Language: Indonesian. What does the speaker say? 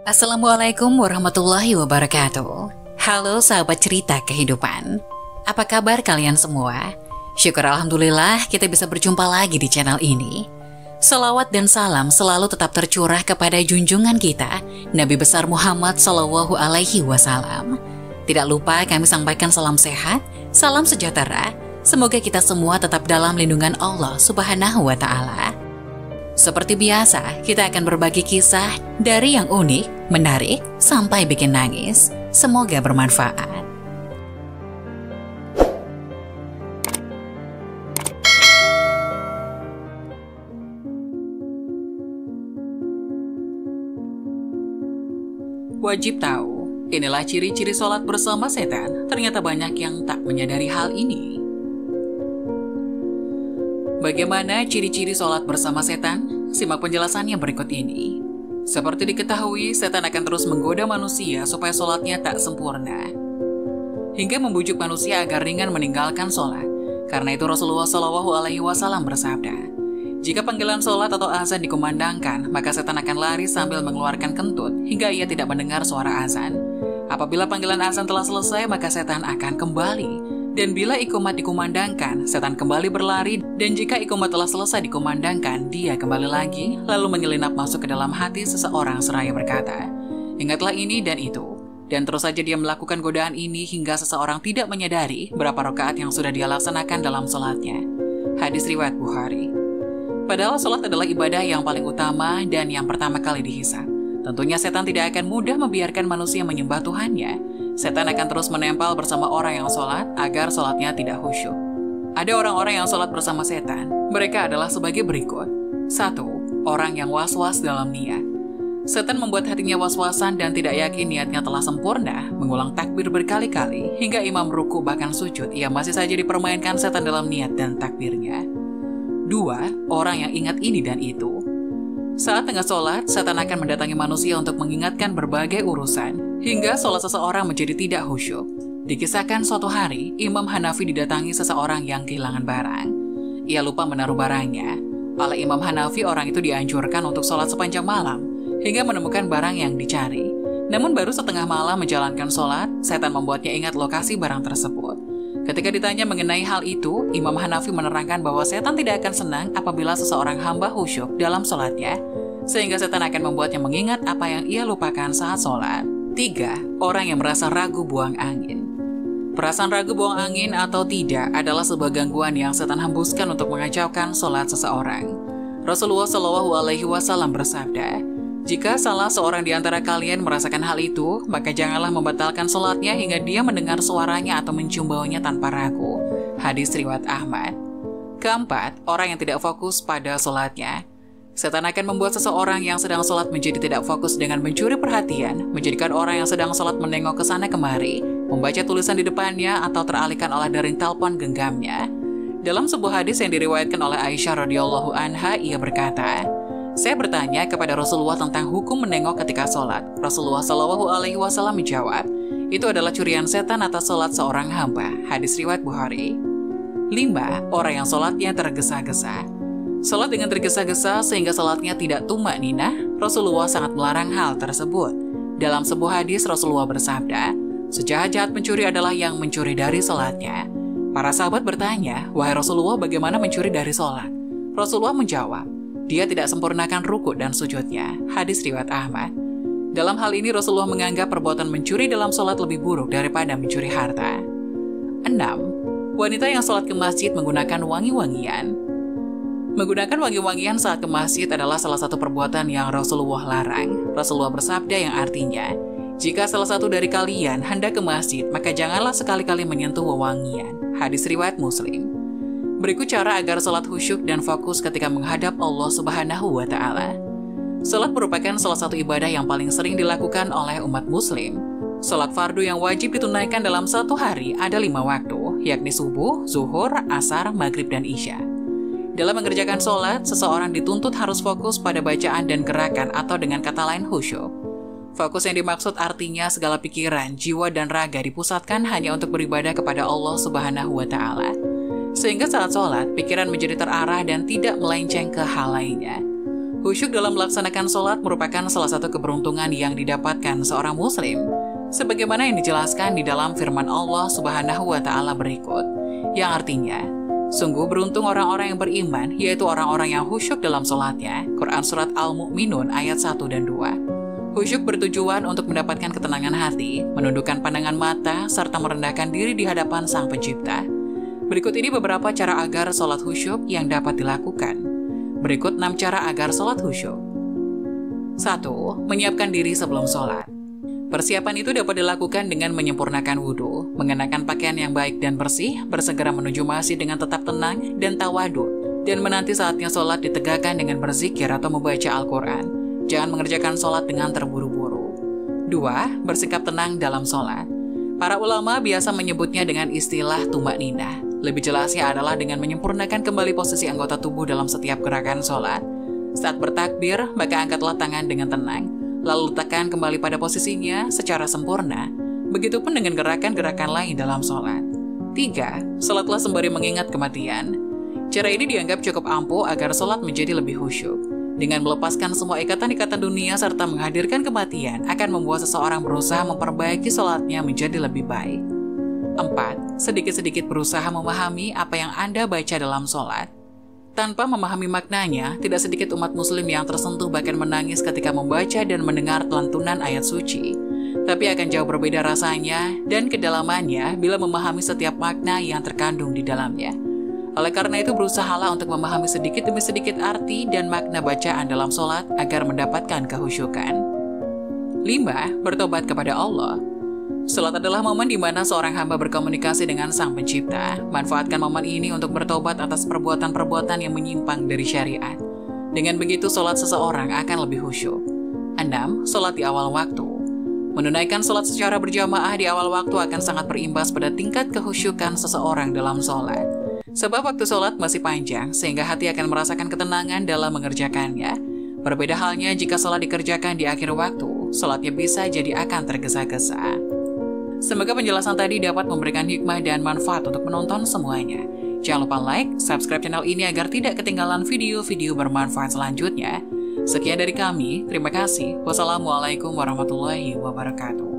Assalamualaikum warahmatullahi wabarakatuh. Halo sahabat cerita kehidupan. Apa kabar kalian semua? Syukur Alhamdulillah kita bisa berjumpa lagi di channel ini. Salawat dan salam selalu tetap tercurah kepada junjungan kita, Nabi besar Muhammad Sallallahu Alaihi Wasallam. Tidak lupa kami sampaikan salam sehat, salam sejahtera. Semoga kita semua tetap dalam lindungan Allah Subhanahu wa Ta'ala. Seperti biasa, kita akan berbagi kisah dari yang unik, menarik, sampai bikin nangis. Semoga bermanfaat. Wajib tahu, inilah ciri-ciri sholat bersama setan. Ternyata banyak yang tak menyadari hal ini. Bagaimana ciri-ciri sholat bersama setan? Simak penjelasannya berikut ini. Seperti diketahui, setan akan terus menggoda manusia supaya sholatnya tak sempurna, hingga membujuk manusia agar ringan meninggalkan sholat. Karena itu Rasulullah SAW bersabda, jika panggilan sholat atau azan dikumandangkan, maka setan akan lari sambil mengeluarkan kentut hingga ia tidak mendengar suara azan. Apabila panggilan azan telah selesai, maka setan akan kembali. Dan bila iqomat dikumandangkan, setan kembali berlari, dan jika iqomat telah selesai dikumandangkan, dia kembali lagi, lalu menyelinap masuk ke dalam hati seseorang seraya berkata, ingatlah ini dan itu. Dan terus saja dia melakukan godaan ini hingga seseorang tidak menyadari berapa rakaat yang sudah dia laksanakan dalam sholatnya. Hadis riwayat Bukhari. Padahal sholat adalah ibadah yang paling utama dan yang pertama kali dihisab. Tentunya setan tidak akan mudah membiarkan manusia menyembah Tuhannya. Setan akan terus menempel bersama orang yang sholat agar sholatnya tidak khusyuk. Ada orang-orang yang sholat bersama setan. Mereka adalah sebagai berikut. 1. Orang yang was-was dalam niat. Setan membuat hatinya was-wasan dan tidak yakin niatnya telah sempurna, mengulang takbir berkali-kali, hingga imam ruku bahkan sujud, ia masih saja dipermainkan setan dalam niat dan takbirnya. 2. Orang yang ingat ini dan itu. Saat tengah sholat, setan akan mendatangi manusia untuk mengingatkan berbagai urusan, hingga sholat seseorang menjadi tidak khusyuk. Dikisahkan suatu hari, Imam Hanafi didatangi seseorang yang kehilangan barang. Ia lupa menaruh barangnya. Oleh Imam Hanafi, orang itu dianjurkan untuk sholat sepanjang malam, hingga menemukan barang yang dicari. Namun baru setengah malam menjalankan sholat, setan membuatnya ingat lokasi barang tersebut. Ketika ditanya mengenai hal itu, Imam Hanafi menerangkan bahwa setan tidak akan senang apabila seseorang hamba khusyuk dalam sholatnya, sehingga setan akan membuatnya mengingat apa yang ia lupakan saat sholat. 3. Orang yang merasa ragu buang angin. Perasaan ragu buang angin atau tidak adalah sebuah gangguan yang setan hembuskan untuk mengacaukan sholat seseorang. Rasulullah SAW bersabda, jika salah seorang di antara kalian merasakan hal itu, maka janganlah membatalkan sholatnya hingga dia mendengar suaranya atau mencium baunya tanpa ragu. Hadis riwayat Ahmad. 4. Orang yang tidak fokus pada sholatnya. Setan akan membuat seseorang yang sedang sholat menjadi tidak fokus dengan mencuri perhatian, menjadikan orang yang sedang sholat menengok ke sana kemari, membaca tulisan di depannya, atau teralihkan oleh dering telepon genggamnya. Dalam sebuah hadis yang diriwayatkan oleh Aisyah radhiyallahu anha, ia berkata, saya bertanya kepada Rasulullah tentang hukum menengok ketika sholat. Rasulullah SAW menjawab, itu adalah curian setan atas sholat seorang hamba. Hadis riwayat Bukhari. 5. Orang yang sholatnya tergesa-gesa. Sholat dengan tergesa-gesa sehingga sholatnya tidak tumak-ninah, Rasulullah sangat melarang hal tersebut. Dalam sebuah hadis Rasulullah bersabda, sejahat-jahat pencuri adalah yang mencuri dari sholatnya. Para sahabat bertanya, wahai Rasulullah, bagaimana mencuri dari sholat? Rasulullah menjawab, dia tidak sempurnakan ruku dan sujudnya. Hadis riwayat Ahmad. Dalam hal ini Rasulullah menganggap perbuatan mencuri dalam sholat lebih buruk daripada mencuri harta. 6. Wanita yang sholat ke masjid menggunakan wangi-wangian. Menggunakan wangi-wangian saat ke masjid adalah salah satu perbuatan yang Rasulullah larang. Rasulullah bersabda yang artinya, jika salah satu dari kalian hendak ke masjid, maka janganlah sekali-kali menyentuh wewangian. Hadis riwayat Muslim. Berikut cara agar sholat khusyuk dan fokus ketika menghadap Allah Subhanahu wa Ta'ala. Sholat merupakan salah satu ibadah yang paling sering dilakukan oleh umat muslim. Sholat fardu yang wajib ditunaikan dalam satu hari ada 5 waktu, yakni subuh, zuhur, asar, maghrib, dan isya. Dalam mengerjakan sholat, seseorang dituntut harus fokus pada bacaan dan gerakan atau dengan kata lain khusyuk. Fokus yang dimaksud artinya segala pikiran, jiwa, dan raga dipusatkan hanya untuk beribadah kepada Allah Subhanahu wa Ta'ala. Sehingga saat sholat, pikiran menjadi terarah dan tidak melenceng ke hal lainnya. Khusyuk dalam melaksanakan sholat merupakan salah satu keberuntungan yang didapatkan seorang muslim, sebagaimana yang dijelaskan di dalam firman Allah Subhanahu wa Ta'ala berikut, yang artinya, sungguh beruntung orang-orang yang beriman, yaitu orang-orang yang khusyuk dalam sholatnya. Quran Surat Al-Mu'minun ayat 1 dan 2. Khusyuk bertujuan untuk mendapatkan ketenangan hati, menundukkan pandangan mata, serta merendahkan diri di hadapan Sang Pencipta. Berikut ini beberapa cara agar sholat khusyuk yang dapat dilakukan. Berikut 6 cara agar sholat khusyuk. 1. Menyiapkan diri sebelum sholat. Persiapan itu dapat dilakukan dengan menyempurnakan wudhu, mengenakan pakaian yang baik dan bersih, bersegera menuju masjid dengan tetap tenang dan tawadhu, dan menanti saatnya sholat ditegakkan dengan berzikir atau membaca Al-Quran. Jangan mengerjakan sholat dengan terburu-buru. 2. Bersikap tenang dalam sholat. Para ulama biasa menyebutnya dengan istilah tumakninah. Lebih jelasnya adalah dengan menyempurnakan kembali posisi anggota tubuh dalam setiap gerakan sholat. Saat bertakbir, maka angkatlah tangan dengan tenang, lalu letakkan kembali pada posisinya secara sempurna. Begitupun dengan gerakan-gerakan lain dalam sholat. 3. Sholatlah sembari mengingat kematian. Cara ini dianggap cukup ampuh agar sholat menjadi lebih khusyuk. Dengan melepaskan semua ikatan-ikatan dunia serta menghadirkan kematian akan membuat seseorang berusaha memperbaiki sholatnya menjadi lebih baik. 4. Sedikit-sedikit berusaha memahami apa yang Anda baca dalam sholat. Tanpa memahami maknanya, tidak sedikit umat muslim yang tersentuh bahkan menangis ketika membaca dan mendengar lantunan ayat suci. Tapi akan jauh berbeda rasanya dan kedalamannya bila memahami setiap makna yang terkandung di dalamnya. Oleh karena itu berusahalah untuk memahami sedikit demi sedikit arti dan makna bacaan dalam sholat agar mendapatkan kehusyukan. 5. Bertobat kepada Allah. Sholat adalah momen di mana seorang hamba berkomunikasi dengan Sang Pencipta. Manfaatkan momen ini untuk bertobat atas perbuatan-perbuatan yang menyimpang dari syariat. Dengan begitu, sholat seseorang akan lebih khusyuk. 6. Sholat di awal waktu. Menunaikan sholat secara berjamaah di awal waktu akan sangat berimbas pada tingkat kehusyukan seseorang dalam sholat. Sebab waktu sholat masih panjang, sehingga hati akan merasakan ketenangan dalam mengerjakannya. Berbeda halnya jika sholat dikerjakan di akhir waktu, sholatnya bisa jadi akan tergesa-gesa. Semoga penjelasan tadi dapat memberikan hikmah dan manfaat untuk menonton semuanya. Jangan lupa like, subscribe channel ini agar tidak ketinggalan video-video bermanfaat selanjutnya. Sekian dari kami, terima kasih. Wassalamualaikum warahmatullahi wabarakatuh.